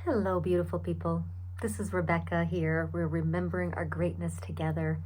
Hello, beautiful people. This is Rebecca here. We're remembering our greatness together,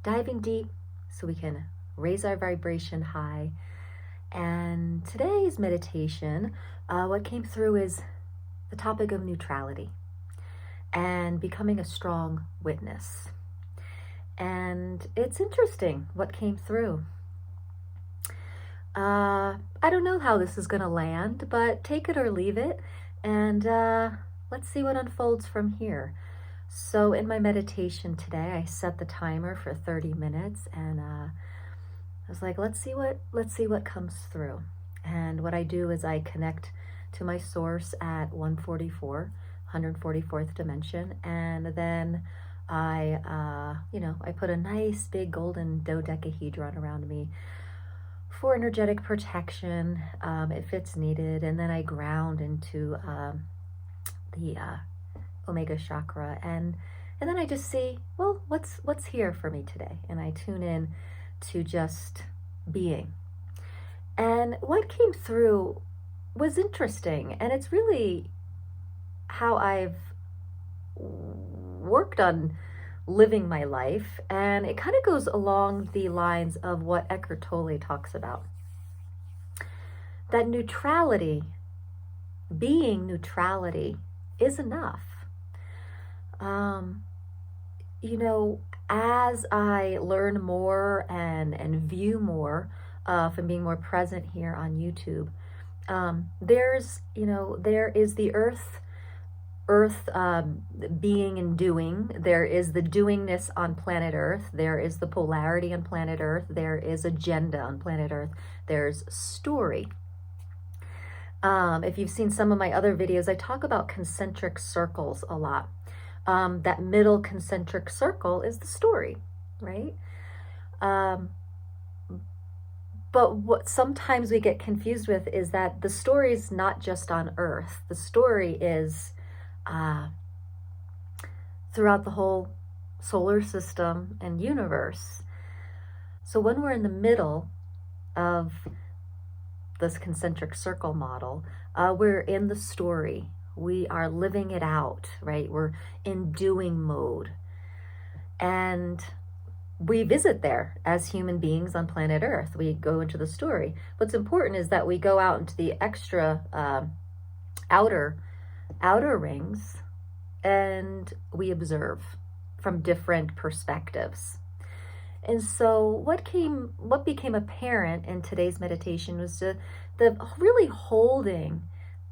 diving deep so we can raise our vibration high. And today's meditation, what came through is the topic of neutrality and becoming a strong witness. And it's interesting what came through. I don't know how this is going to land, but take it or leave it. And let's see what unfolds from here. So in my meditation today, I set the timer for 30 minutes and I was like, let's see what comes through. And what I do is I connect to my source at 144, 144th dimension. And then I put a nice big golden dodecahedron around me for energetic protection, if it's needed. And then I ground into the Omega chakra, and then I just see, well, what's here for me today, and I tune in to just being. And what came through was interesting, and it's really how I've worked on living my life, and it kind of goes along the lines of what Eckhart Tolle talks about. That neutrality, being neutrality, is enough. As I learn more and view more from being more present here on YouTube, there is the earth being and doing. There is the doingness on planet Earth. There is the polarity on planet Earth. There is agenda on planet Earth. There's story. If you've seen some of my other videos, I talk about concentric circles a lot. That middle concentric circle is the story, right? But what sometimes we get confused with is that the story is not just on Earth. The story is throughout the whole solar system and universe. So when we're in the middle of this concentric circle model, we're in the story. We are living it out, right? We're in doing mode. And we visit there as human beings on planet Earth. We go into the story. What's important is that we go out into the extra outer rings and we observe from different perspectives. And so what became apparent in today's meditation was the really holding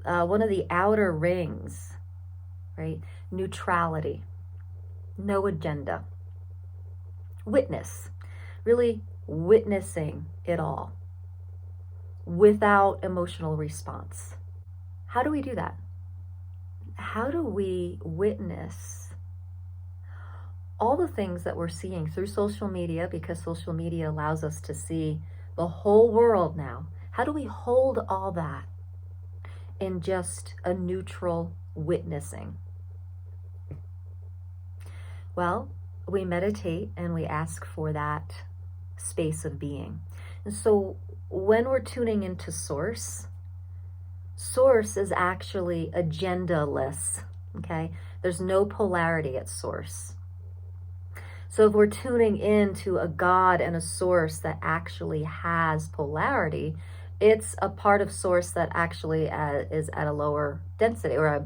one of the outer rings, right? Neutrality, no agenda, witness, really witnessing it all without emotional response. How do we do that? How do we witness all the things that we're seeing through social media, because social media allows us to see the whole world now? How do we hold all that in just a neutral witnessing? Well, we meditate and we ask for that space of being. And so when we're tuning into source is actually agendaless, okay? There's no polarity at source. So if we're tuning into a God and a source that actually has polarity, it's a part of source that actually is at a lower density, or a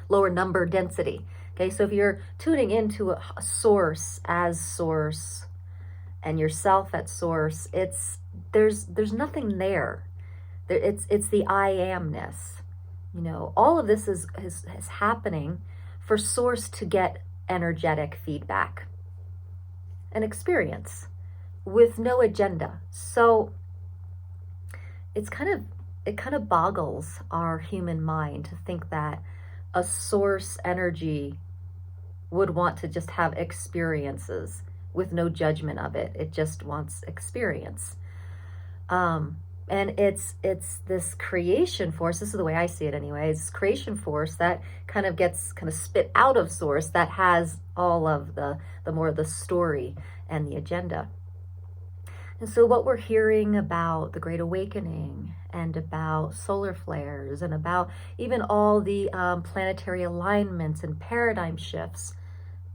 lower number density. Okay, so if you're tuning into a source as source and yourself at source, there's nothing there. It's the I amness. All of this is happening for source to get energetic feedback and experience with no agenda. So it kind of boggles our human mind to think that a source energy would want to just have experiences with no judgment of it. It just wants experience. And it's this creation force. This is the way I see it anyway. It's creation force that kind of gets spit out of source, that has all of the more of the story and the agenda. And so what we're hearing about the Great Awakening and about solar flares and about even all the planetary alignments and paradigm shifts,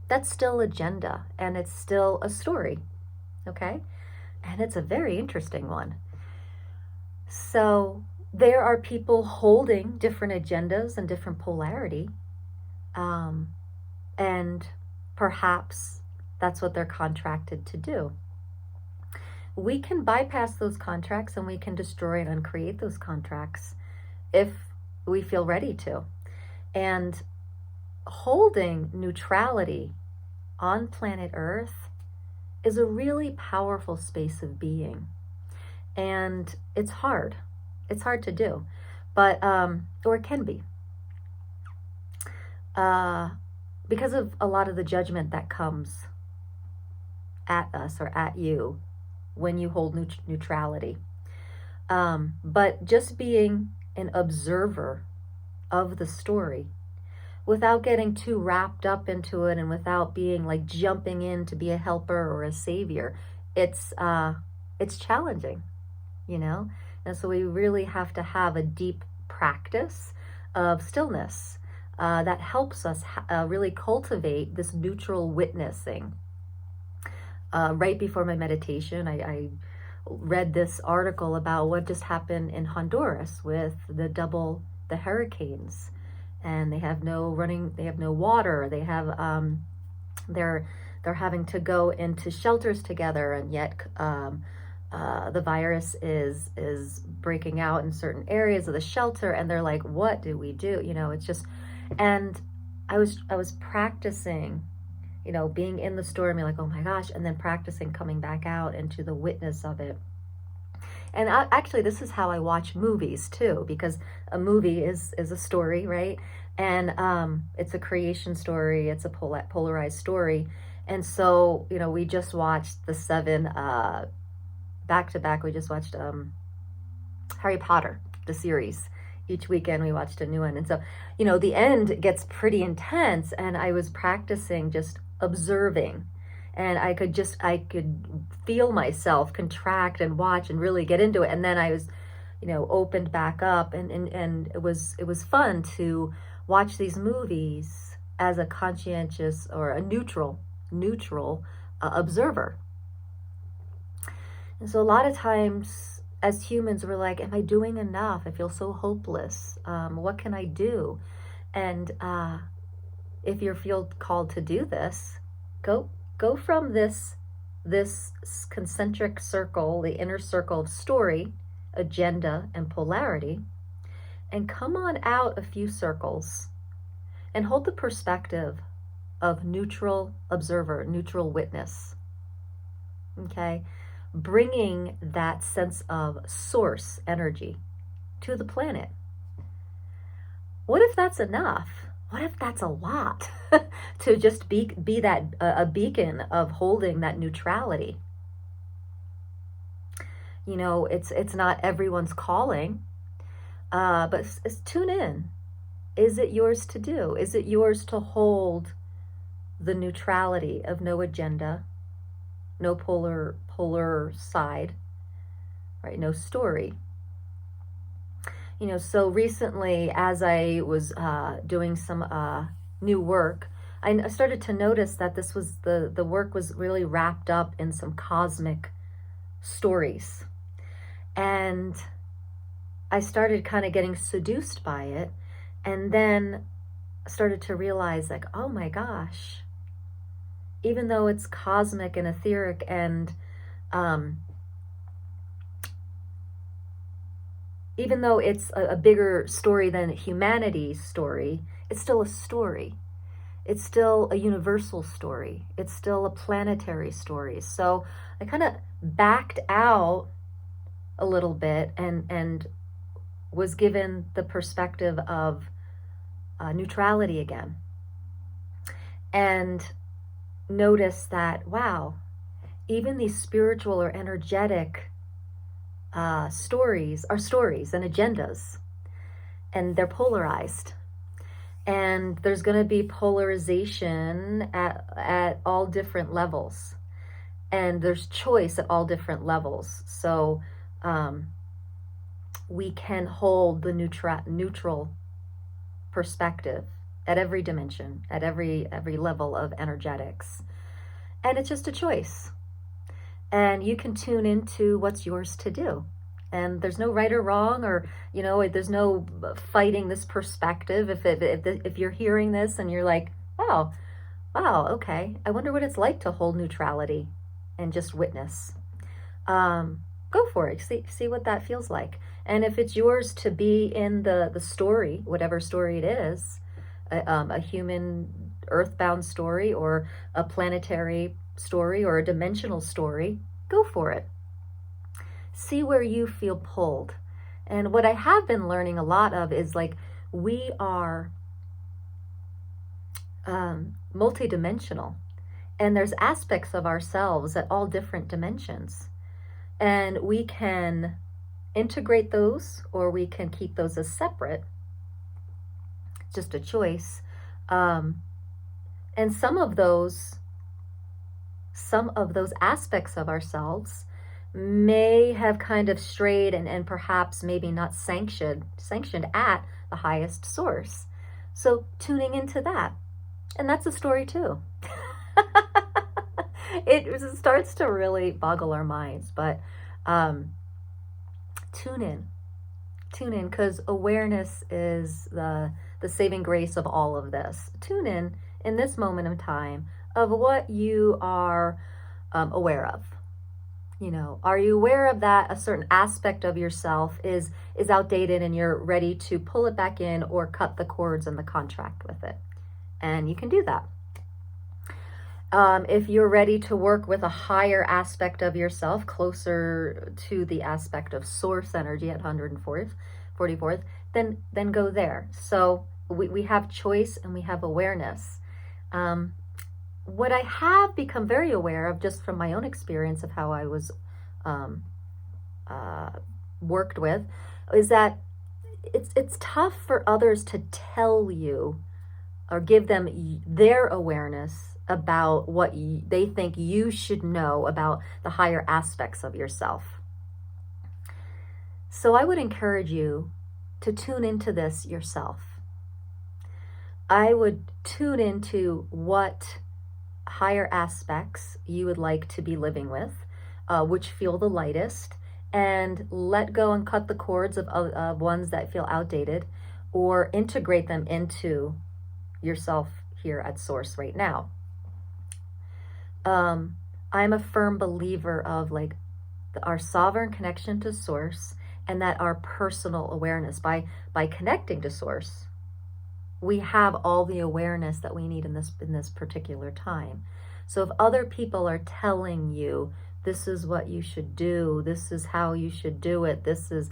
that's still agenda and it's still a story, okay? And it's a very interesting one. So there are people holding different agendas and different polarity, and perhaps that's what they're contracted to do. We can bypass those contracts and we can destroy and uncreate those contracts if we feel ready to. And holding neutrality on planet Earth is a really powerful space of being. And it's hard. It's hard to do, but, or it can be. Because of a lot of the judgment that comes at us or at you when you hold neutrality. But just being an observer of the story without getting too wrapped up into it and without being like jumping in to be a helper or a savior, it's challenging, you know? And so we really have to have a deep practice of stillness that helps us really cultivate this neutral witnessing. Right before my meditation, I read this article about what just happened in Honduras with the hurricanes, and they have no water. They have they're having to go into shelters together, and yet the virus is breaking out in certain areas of the shelter, and they're like, what do we do? You know, it's just, and I was practicing, you know, being in the storm, you're like, oh my gosh, and then practicing coming back out into the witness of it. And actually, this is how I watch movies too, because a movie is a story, right? And it's a creation story, it's a polarized story. And so, you know, we just watched the 7, back to back, we just watched Harry Potter, the series. Each weekend we watched a new one. And so, you know, the end gets pretty intense, and I was practicing just observing, and I could feel myself contract and watch and really get into it. And then I was, you know, opened back up, and it was fun to watch these movies as a conscientious or a neutral observer. And so a lot of times as humans, we're like, am I doing enough? I feel so hopeless. What can I do? And if you feel called to do this, go from this concentric circle, the inner circle of story, agenda, and polarity, and come on out a few circles and hold the perspective of neutral observer, neutral witness. Okay? Bringing that sense of source energy to the planet. What if that's enough? What if that's a lot to just be that a beacon of holding that neutrality? You know, it's not everyone's calling, but tune in. Is it yours to do? Is it yours to hold the neutrality of no agenda, no polar side, right? No story. You know, so recently, as I was doing some new work, I started to notice that this was the work was really wrapped up in some cosmic stories, and I started kind of getting seduced by it, and then started to realize, like, oh my gosh, even though it's cosmic and etheric and even though it's a bigger story than humanity's story, it's still a story. It's still a universal story. It's still a planetary story. So I kind of backed out a little bit and was given the perspective of neutrality again. And noticed that, wow, even these spiritual or energetic stories are stories and agendas, and they're polarized, and there's going to be polarization at all different levels. And there's choice at all different levels. So we can hold the neutral perspective at every dimension, at every level of energetics. And it's just a choice. And you can tune into what's yours to do. And there's no right or wrong, or, you know, there's no fighting this perspective. If you're hearing this and you're like, wow, okay, I wonder what it's like to hold neutrality and just witness. Go for it. See what that feels like. And if it's yours to be in the story, whatever story it is, a human earthbound story or a planetary story or a dimensional story, go for it. See where you feel pulled. And what I have been learning a lot of is like we are multidimensional, and there's aspects of ourselves at all different dimensions. And we can integrate those, or we can keep those as separate. It's just a choice. And some of those aspects of ourselves may have kind of strayed and perhaps maybe not sanctioned at the highest source. So tuning into that. And that's a story too. It starts to really boggle our minds, but tune in, because awareness is the saving grace of all of this. Tune in this moment of time of what you are aware of. You know, are you aware of that a certain aspect of yourself is outdated and you're ready to pull it back in or cut the cords and the contract with it? And you can do that. If you're ready to work with a higher aspect of yourself, closer to the aspect of source energy at 144th, then go there. So we have choice and we have awareness. What I have become very aware of, just from my own experience of how I was worked with, is that it's tough for others to tell you or give them their awareness about what they think you should know about the higher aspects of yourself. So I would encourage you to tune into this yourself. I would tune into what higher aspects you would like to be living with, which feel the lightest, and let go and cut the cords of ones that feel outdated, or integrate them into yourself here at source right now. I'm a firm believer of like our sovereign connection to source, and that our personal awareness, by connecting to source, we have all the awareness that we need in this particular time. So if other people are telling you this is what you should do, this is how you should do it, this is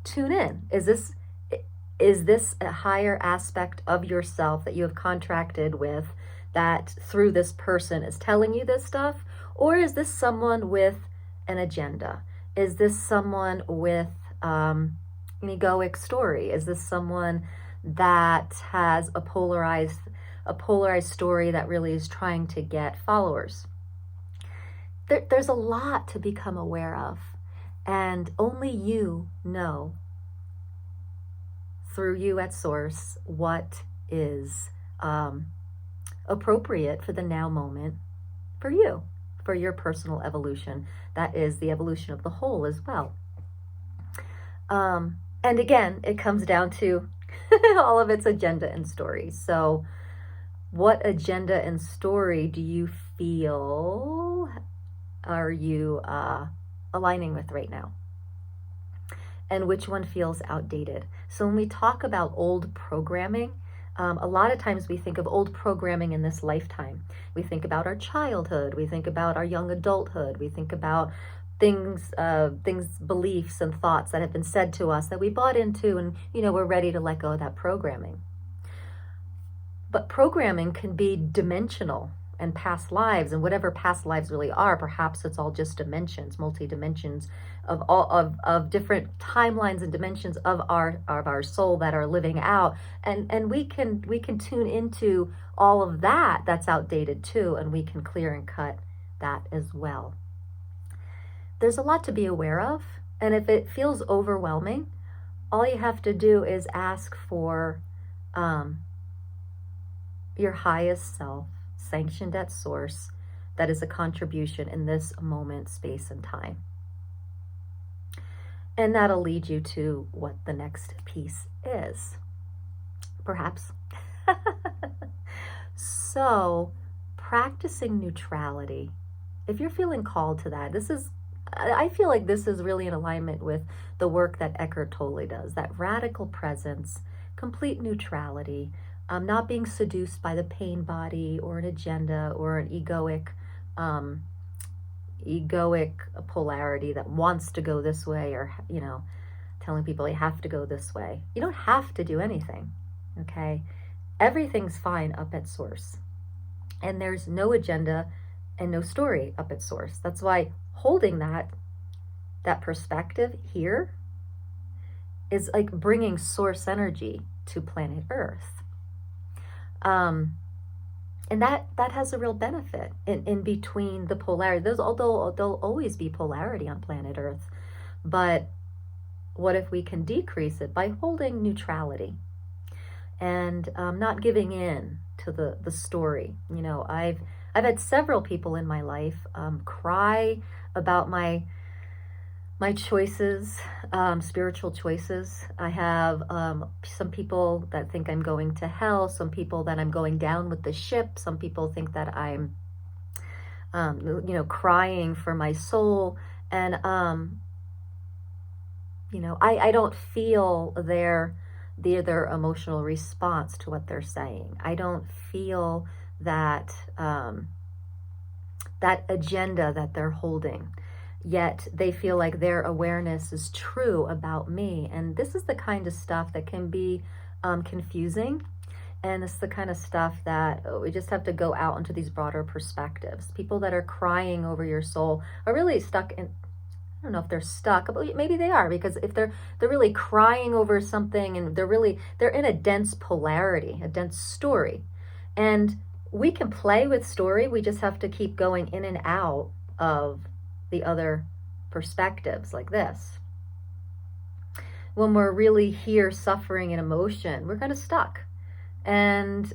tune in. Is this a higher aspect of yourself that you have contracted with, that through this person is telling you this stuff? Or is this someone with an agenda? Is this someone with an egoic story? Is this someone that has a polarized story that really is trying to get followers? There's a lot to become aware of, and only you know, through you at source, what is appropriate for the now moment for you, for your personal evolution. That is the evolution of the whole as well. And again, it comes down to all of its agenda and story. So what agenda and story do you feel are you aligning with right now? And which one feels outdated? So when we talk about old programming, a lot of times we think of old programming in this lifetime. We think about our childhood. We think about our young adulthood. We think about things, beliefs and thoughts that have been said to us that we bought into, and we're ready to let go of that programming. But programming can be dimensional and past lives, and whatever past lives really are, perhaps it's all just dimensions, multi-dimensions of different timelines and dimensions of our soul that are living out, and we can tune into all of that that's outdated too, and we can clear and cut that as well. There's a lot to be aware of, and if it feels overwhelming, all you have to do is ask for your highest self, sanctioned at source, that is a contribution in this moment, space, and time. And that'll lead you to what the next piece is, perhaps. So, practicing neutrality, if you're feeling called to that, I feel like this is really in alignment with the work that Eckhart Tolle does, that radical presence, complete neutrality, not being seduced by the pain body or an agenda or an egoic polarity that wants to go this way, or, telling people you have to go this way. You don't have to do anything, okay? Everything's fine up at source. And there's no agenda and no story up at source. That's why holding that perspective here is like bringing source energy to planet Earth. And that has a real benefit in between the polarity. There'll always be polarity on planet Earth, but what if we can decrease it by holding neutrality and not giving in to the story? I've had several people in my life cry about my choices, spiritual choices. I have some people that think I'm going to hell, some people that I'm going down with the ship, some people think that I'm, crying for my soul. And, I don't feel their emotional response to what they're saying. I don't feel that, that agenda that they're holding. Yet they feel like their awareness is true about me. And this is the kind of stuff that can be confusing. And it's the kind of stuff that we just have to go out into these broader perspectives. People that are crying over your soul are really stuck in, I don't know if they're stuck, but maybe they are, because if they're really crying over something and they're in a dense polarity, a dense story. And we can play with story. We just have to keep going in and out of the other perspectives like this. When we're really here suffering and emotion, we're kind of stuck. And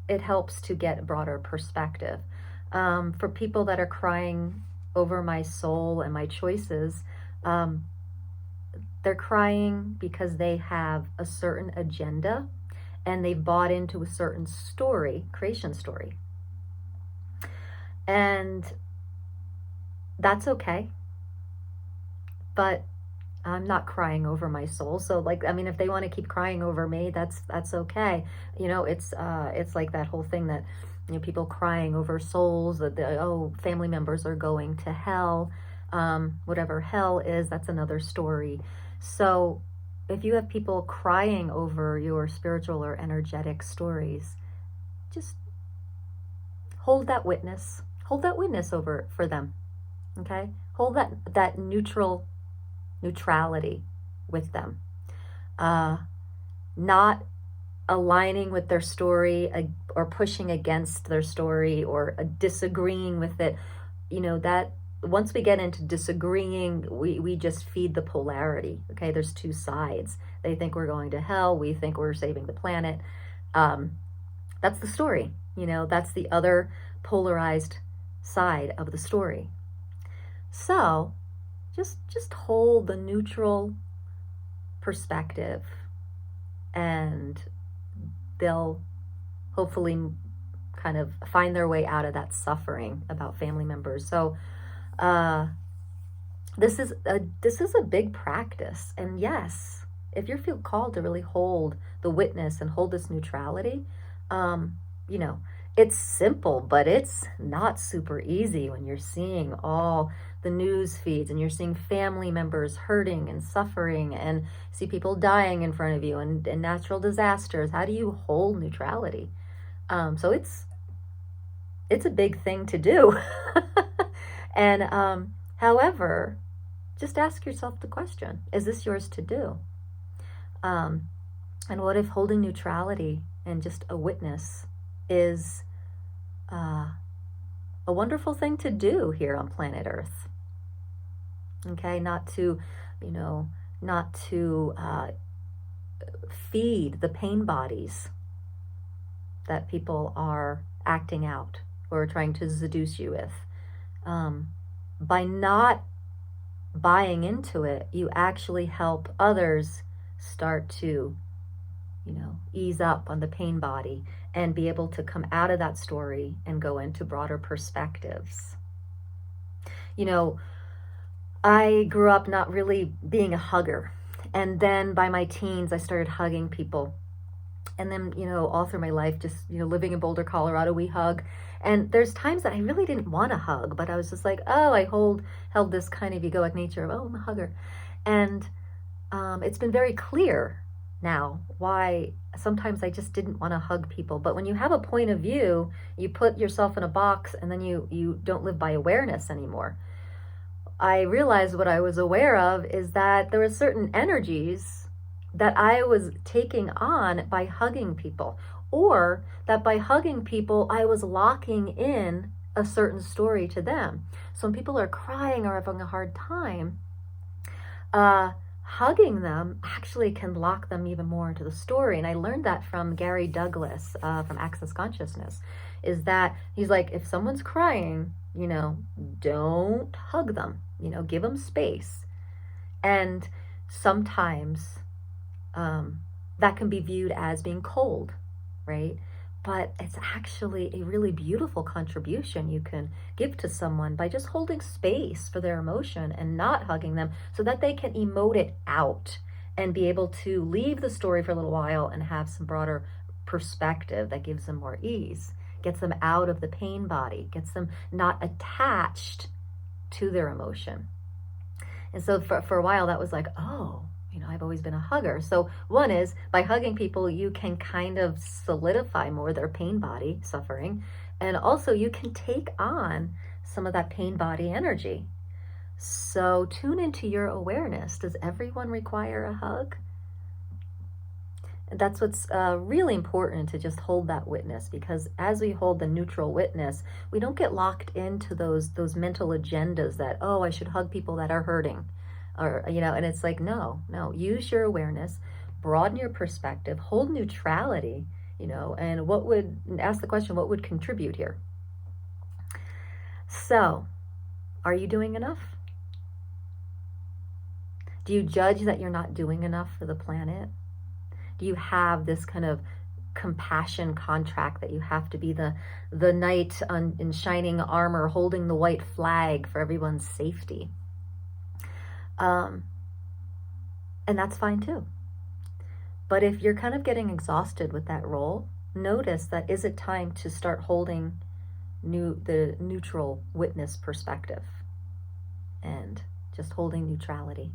it helps to get a broader perspective. For people that are crying over my soul and my choices, they're crying because they have a certain agenda and they've bought into a certain story, creation story. And that's okay, but I'm not crying over my soul. So if they want to keep crying over me, that's okay. It's like that whole thing that, people crying over souls, that family members are going to hell. Whatever hell is, that's another story. So if you have people crying over your spiritual or energetic stories, just hold that witness over for them. Okay, hold that neutrality with them, not aligning with their story or pushing against their story or disagreeing with it. That once we get into disagreeing, we just feed the polarity. Okay, there's two sides. They think we're going to hell. We think we're saving the planet. That's the story. That's the other polarized side of the story. So just hold the neutral perspective, and they'll hopefully kind of find their way out of that suffering about family members. So this is a big practice. And yes, if you feel called to really hold the witness and hold this neutrality, it's simple, but it's not super easy when you're seeing all the news feeds and you're seeing family members hurting and suffering and see people dying in front of you and natural disasters. How do you hold neutrality? So it's a big thing to do. And however, just ask yourself the question, is this yours to do? And what if holding neutrality and just a witness is a wonderful thing to do here on planet Earth. Okay, not to, not to feed the pain bodies that people are acting out or trying to seduce you with. By not buying into it, you actually help others start to, ease up on the pain body and be able to come out of that story and go into broader perspectives. I grew up not really being a hugger. And then by my teens, I started hugging people. And then, all through my life, just, living in Boulder, Colorado, we hug. And there's times that I really didn't want to hug, but I was just like, oh, I held this kind of egoic nature of, oh, I'm a hugger. And it's been very clear now why sometimes I just didn't want to hug people. But when you have a point of view, you put yourself in a box and then you don't live by awareness anymore. I realized what I was aware of is that there were certain energies that I was taking on by hugging people, or that by hugging people, I was locking in a certain story to them. So when people are crying or having a hard time, hugging them actually can lock them even more into the story. And I learned that from Gary Douglas from Access Consciousness, is that he's like, if someone's crying, don't hug them, give them space. And sometimes that can be viewed as being cold, right? But it's actually a really beautiful contribution you can give to someone by just holding space for their emotion and not hugging them so that they can emote it out and be able to leave the story for a little while and have some broader perspective that gives them more ease, gets them out of the pain body, gets them not attached to their emotion. And so for a while that was like, oh, I've always been a hugger. So one is, by hugging people, you can kind of solidify more their pain body suffering. And also you can take on some of that pain body energy. So tune into your awareness. Does everyone require a hug? And that's what's really important, to just hold that witness, because as we hold the neutral witness, we don't get locked into those mental agendas that, oh, I should hug people that are hurting. Or, and it's like, no, use your awareness, broaden your perspective, hold neutrality, and ask the question, what would contribute here? So, are you doing enough? Do you judge that you're not doing enough for the planet? Do you have this kind of compassion contract that you have to be the knight in shining armor holding the white flag for everyone's safety? And that's fine too. But if you're kind of getting exhausted with that role, notice that, is it time to start holding the neutral witness perspective and just holding neutrality?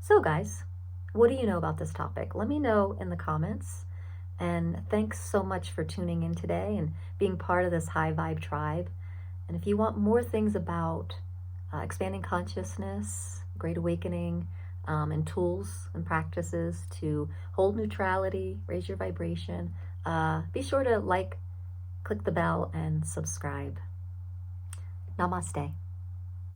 So guys, what do you know about this topic? Let me know in the comments. And thanks so much for tuning in today and being part of this high vibe tribe. And if you want more things about expanding consciousness, great awakening, and tools and practices to hold neutrality, raise your vibration, be sure to click the bell and subscribe. Namaste.